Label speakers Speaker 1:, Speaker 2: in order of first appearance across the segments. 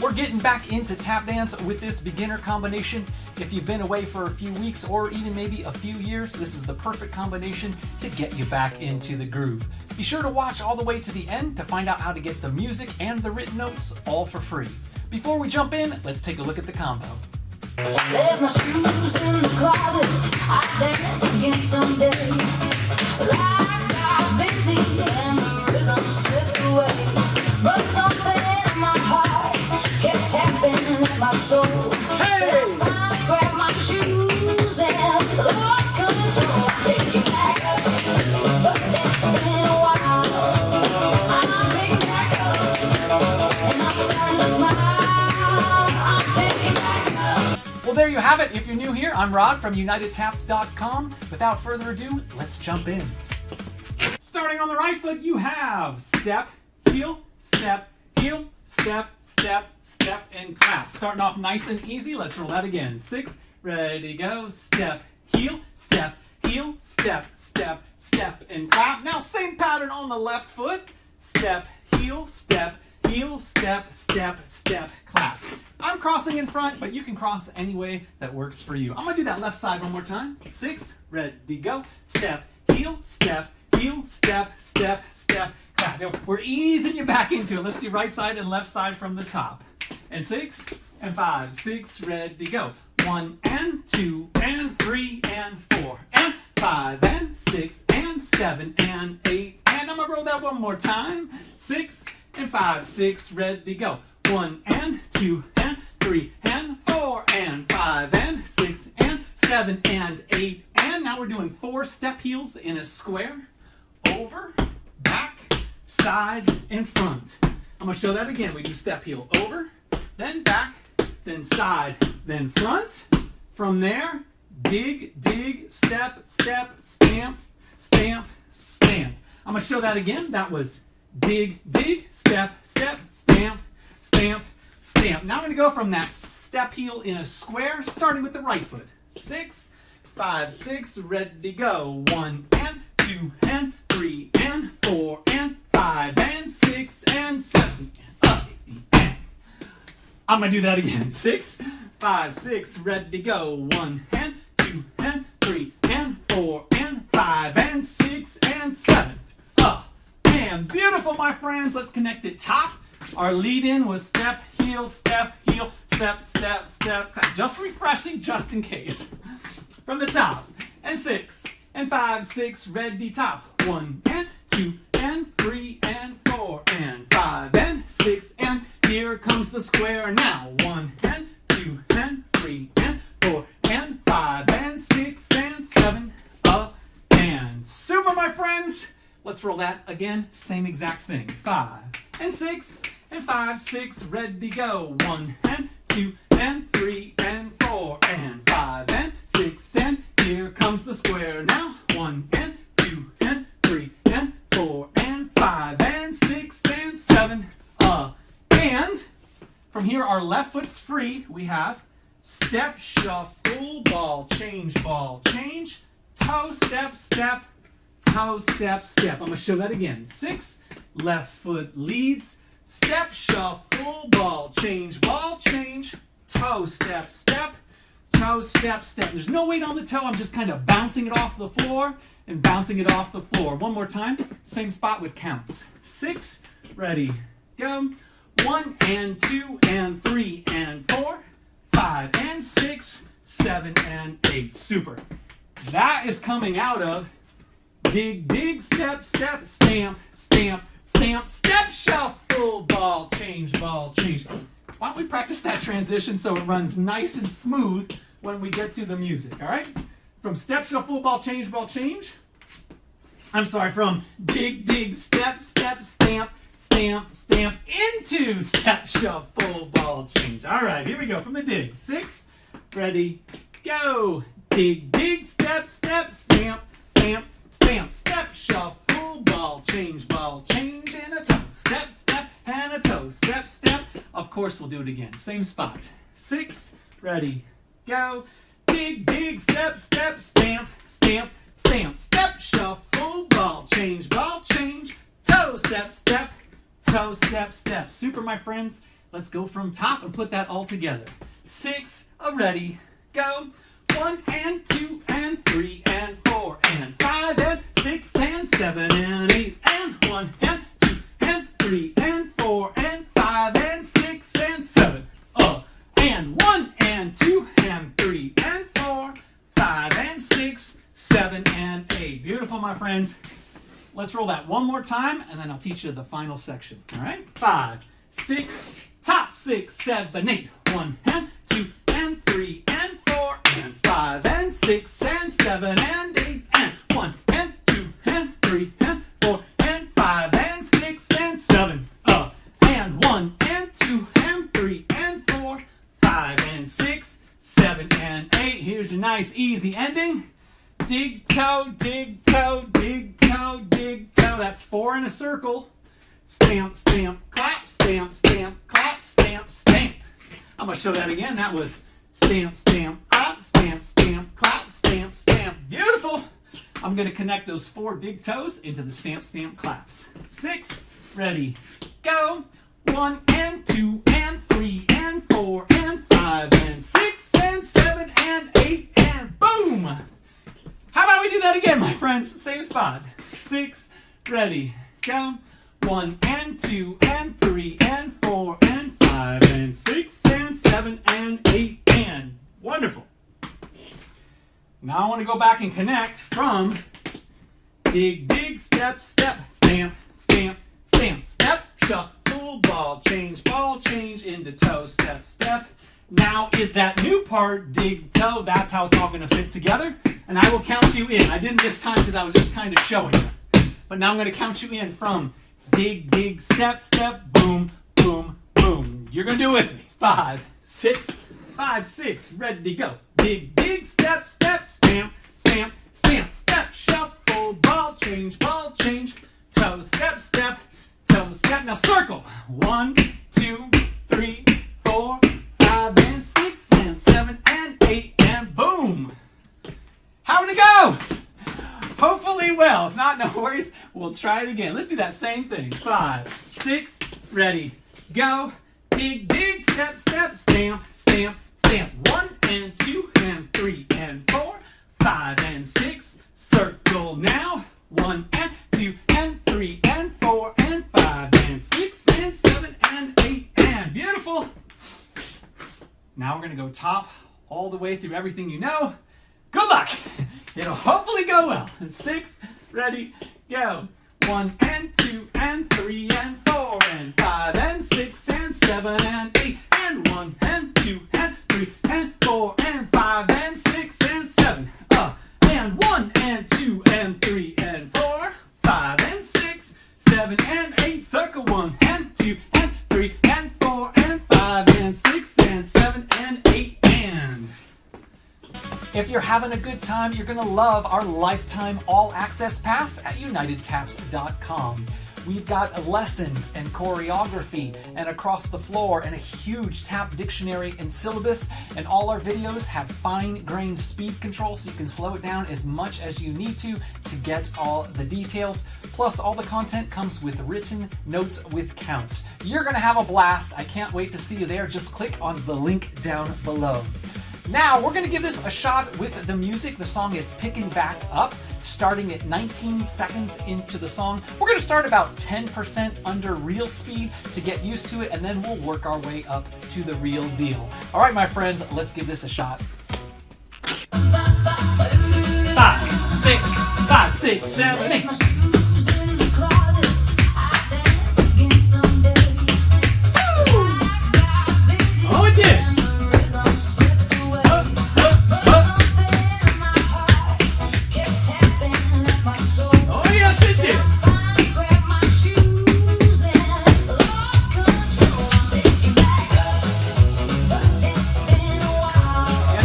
Speaker 1: We're getting back into tap dance with this beginner combination. If you've been away for a few weeks or even maybe a few years, this is the perfect combination to get you back into the groove. Be sure to watch all the way to the end to find out how to get the music and the written notes all for free. Before we jump in, let's take a look at the combo.
Speaker 2: Left my shoes in the closet, I dance again someday. Life got busy and the rhythm slipped away, but something in my heart kept tapping at my soul.
Speaker 1: Hey!
Speaker 2: Till I finally grabbed my shoes and lost control. Picking back up, but it's been a while. I'm picking back up, and I'm starting to smile. I'm picking back up.
Speaker 1: Well, there you have it. If you're new here, I'm Rod from UnitedTaps.com. Without further ado, let's jump in. Starting on the right foot, you have step, heel, step, heel, step, step, step, and clap. Starting off nice and easy. Let's roll that again. 6, ready, go. Step, heel, step, step, step, and clap. Now same pattern on the left foot. Step, heel, step, step, step, clap. I'm crossing in front, but you can cross any way that works for you. I'm going to do that left side one more time. 6, ready, go. Step, heel, step, step, clap. We're easing you back into it. Let's do right side and left side from the top. And 6, and 5, 6, ready, go. 1, and 2, and 3, and 4, and 5, and 6, and 7, and 8, and I'm going to roll that one more time. 6, and 5, 6, ready, go. 1, and 2, and 3, and 4, and 5, and 6, and 7, and 8, and now we're doing 4 step heels in a square. Over, back, side, and front. I'm going to show that again. We do step heel over, then back, then side, then front. From there, dig, dig, step, step, stamp, stamp, stamp. I'm going to show that again. That was dig, dig, step, step, stamp, stamp, stamp. Now I'm going to go from that step heel in a square, starting with the right foot. 6, 5, 6, ready, go. 1, and 2, and 3, and 4, and 5, and 6, and 7, and 8, and I'm going to do that again. 6, 5, 6, ready, go. 1, and 2, and 3, and 4, and 5, and 6, and 7. And beautiful, my friends. Let's connect it top. Our lead in was step, step, step, step. Just refreshing, just in case. From the top. And 6, and 5, 6, ready, top. 1, and 2, and 3, and 4, and 5, and 6, and here comes the square now. 1, and 2, and 3, and 4, and 5, and 6, and 7, up, and super, my friends. Let's roll that again. Same exact thing. 5, and 6, and 5, 6, ready, go. 1, and 2, and 3, and 4, and 5, and 6, and here comes the square now. 1, and 2, and 3, and 4, and 5, and 6, and 7, and from here, our left foot's free. We have step, shuffle, ball, change, toe, step, step, toe, step, step. I'm going to show that again. 6, left foot leads, step, shuffle, ball, change, toe, step, step, toe, step, step. There's no weight on the toe. I'm just kind of bouncing it off the floor and bouncing it off the floor. One more time. Same spot with counts. 6, ready, go. 1, and 2, and 3, and 4, 5, and 6, 7, and 8. Super. That is coming out of dig, dig, step, step, stamp, stamp, stamp, step, shuffle, ball, change, Why don't we practice that transition so it runs nice and smooth when we get to the music, all right? From step, shuffle, ball, change. I'm sorry, from dig, dig, step, step, stamp, stamp, stamp, into step, shuffle, ball, change. All right, here we go from the dig. 6, ready, go. Dig, dig, step, step, stamp, stamp, stamp, step, shuffle, ball, change, and a toe, step, step, and a toe, step, step. Of course, we'll do it again. Same spot. 6, ready, go. Dig, dig, step, step, stamp, stamp, stamp, step, shuffle, ball, change, toe, step, step, toe, step, step. Super, my friends. Let's go from top and put that all together. 6, ready, go. 1 and 2 and 3 and 4 and 5 and 6 and 7 and 8 and 1 and 2 and 3 and 4 and 5 and 6 and 7. And 1 and 2 and 3 and 4, 5 and 6, 7 and 8. Beautiful, my friends. Let's roll that one more time, and then I'll teach you the final section. All right? 5, 6, top 6, 7, 8. 1 and 2 and 3 and 4 and 5 and 6 and 7 and 8 and 1 and 2 and 3 and 4 and 5 and 6 and 7. And 1 and 2 and 3 and 4, 5 and 6, 7 and 8. Here's your nice easy ending. Dig toe, dig toe, dig toe, dig toe. That's 4 in a circle. Stamp, stamp, clap, stamp, stamp, clap, stamp, stamp. I'm going to show that again. That was stamp, stamp, clap, stamp, stamp, clap, stamp, stamp. Beautiful. I'm going to connect those 4 dig toes into the stamp, stamp, claps. 6, ready, go. 1 and 2 and 3 and 4 and 5 and 6 and 7 and 8 and boom! How about we do that again, my friends? Same spot. 6, ready, go. 1 and 2 and 3 and 4 and 5 and 6 and 7 and 8 and wonderful. Now I want to go back and connect from dig, dig, step, step, stamp, stamp, stamp, step, shuffle, ball change into toe, step, step. Now is that new part, dig, toe. That's how it's all going to fit together. And I will count you in. I didn't this time because I was just kind of showing you. But now I'm going to count you in from dig, dig, step, step, boom, boom, boom. You're going to do it with me. 5, 6, 5, 6, ready, go. Dig, dig, step, step, stamp, stamp, stamp, step, shuffle, ball change, toe, step, step, toe, step. Now circle. 1, 2, 3, 4, 5 and 6 and 7 and 8 and boom. How did it go? Hopefully well. If not, no worries. We'll try it again. Let's do that same thing. 5, 6, ready, go. Dig, dig, step, step, stamp, stamp, stamp. 1 and 2 and 3 and 4, 5 and 6. Circle now. 1 and 2 and 3 and 4 and 5 and 6 and 7 and 8 and beautiful. Now we're going to go top all the way through everything you know. Good luck. It'll hopefully go well. 6, ready, go. 1 and 2 and 3 and 4 and 5 and 6 and 7 and 8 and 1 and 2 and 3 and 4 and 5 and 6 and 7. And 1 and 2 and 3 and 4, 5 and 6, 7 and 8. Circle 1 and 2 and 3 and 4 and 5 and 6 and 7 and 8 and. If you're having a good time, you're going to love our lifetime all-access pass at UnitedTaps.com. We've got lessons and choreography and across the floor and a huge tap dictionary and syllabus, and all our videos have fine-grained speed control so you can slow it down as much as you need to get all the details. Plus, all the content comes with written notes with counts. You're going to have a blast. I can't wait to see you there. Just click on the link down below. Now, we're going to give this a shot with the music. The song is Pickin Back Up, starting at 19 seconds into the song. We're going to start about 10% under real speed to get used to it, and then we'll work our way up to the real deal. All right, my friends, let's give this a shot. 5, 6, 5, 6, 7, 8. Oh, it did.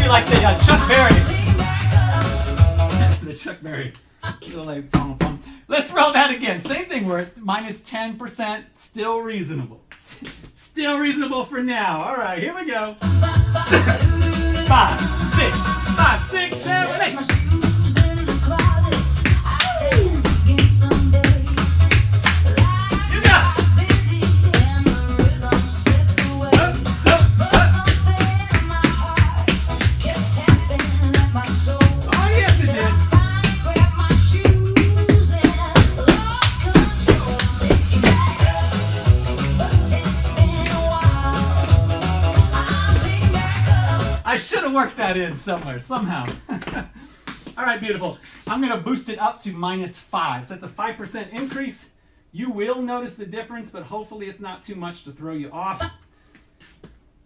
Speaker 1: Like the Chuck Berry. The Chuck Berry. Like, let's roll that again. Same thing, we're at minus 10%. Still reasonable. Still reasonable for now. All right, here we go. 5, 6, 5, 6, 7, 8. You got it. I should have worked that in somewhere, somehow. All right, beautiful. I'm going to boost it up to -5. So that's a 5% increase. You will notice the difference, but hopefully it's not too much to throw you off.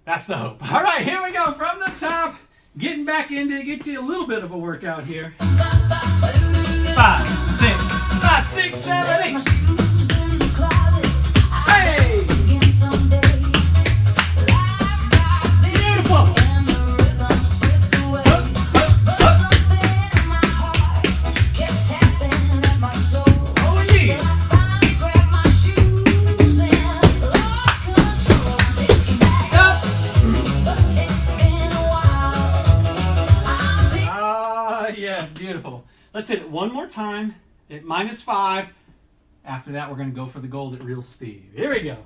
Speaker 1: That's the hope. All right, here we go from the top. Getting back into it, get you a little bit of a workout here. 5, 6, 5, 6, 7, 8. Hey! Beautiful. Yes, beautiful. Let's hit it one more time at -5. After that, we're going to go for the gold at real speed. Here we go.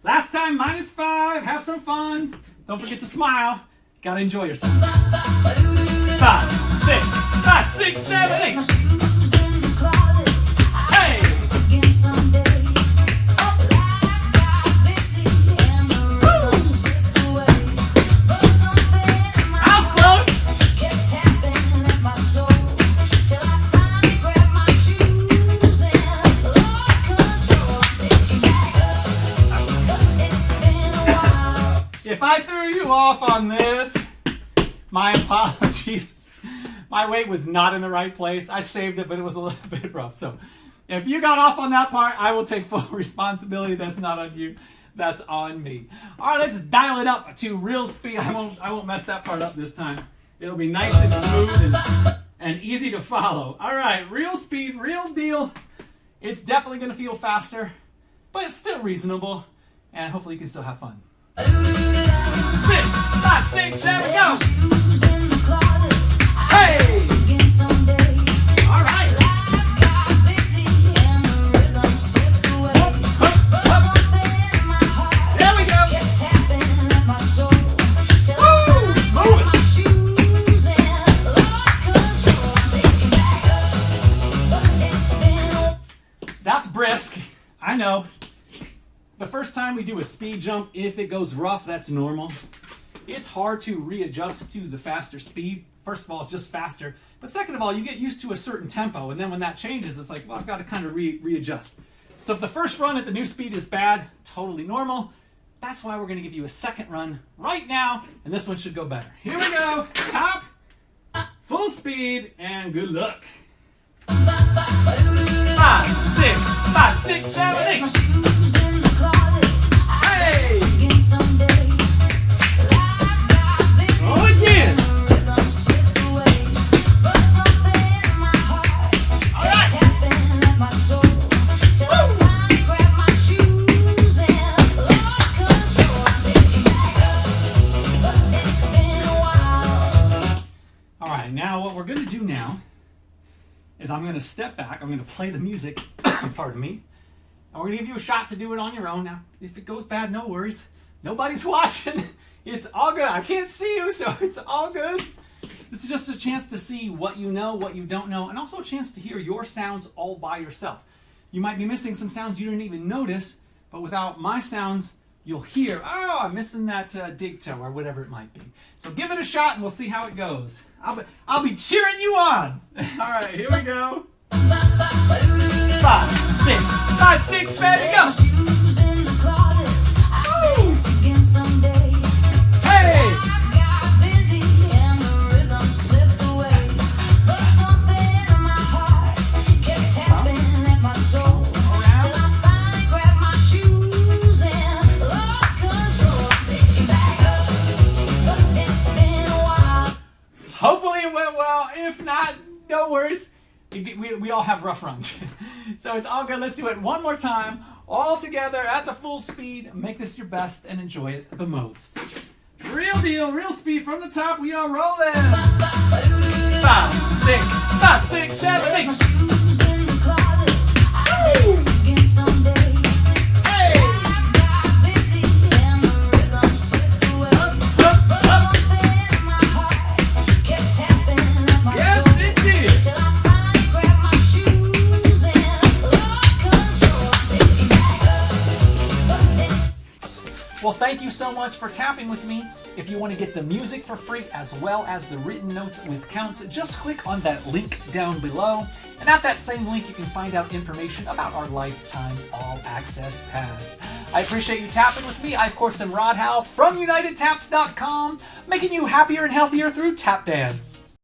Speaker 1: Last time, -5. Have some fun. Don't forget to smile. Got to enjoy yourself. 5, 6, 5, 6, 7, 8. Hey! If I threw you off on this, my apologies. My weight was not in the right place. I saved it, but it was a little bit rough. So if you got off on that part, I will take full responsibility. That's not on you. That's on me. All right, let's dial it up to real speed. I won't mess that part up this time. It'll be nice and smooth and easy to follow. All right, real speed, real deal. It's definitely going to feel faster, but it's still reasonable, and hopefully you can still have fun. 6, 5, 6, 7, go! Hey! All right. There we go. Woo! Move it. That's brisk. I know. The first time we do a speed jump, if it goes rough, that's normal. It's hard to readjust to the faster speed. First of all, it's just faster. But second of all, you get used to a certain tempo. And then when that changes, it's like, well, I've got to kind of readjust. So if the first run at the new speed is bad, totally normal. That's why we're going to give you a second run right now. And this one should go better. Here we go. Top, full speed, and good luck. 5, 6, 5, 6, 7, 8. Hey! Oh, again! All right! All right, now what we're going to do now is I'm going to step back. I'm going to play the music, pardon me. And we're going to give you a shot to do it on your own. Now, if it goes bad, no worries. Nobody's watching. It's all good. I can't see you, so it's all good. This is just a chance to see what you know, what you don't know, and also a chance to hear your sounds all by yourself. You might be missing some sounds you didn't even notice, but without my sounds, you'll hear, oh, I'm missing that dig toe or whatever it might be. So give it a shot and we'll see how it goes. I'll be cheering you on. All right, here we go. 5, 6, 5, 6, 7, go. Hey! Hopefully it went well. If not, no worries. We all have rough runs. So it's all good. Let's do it one more time. All together at the full speed. Make this your best and enjoy it the most. Real deal, real speed from the top. We are rolling. 5, 6, 5, 6, 7, 8. Hey! Yes, it did. Well, thank you so much for tapping with me. If you want to get the music for free as well as the written notes with counts, just click on that link down below. And at that same link, you can find out information about our lifetime all access pass. I appreciate you tapping with me. I, of course, am Rod Howe from UnitedTaps.com, making you happier and healthier through tap dance.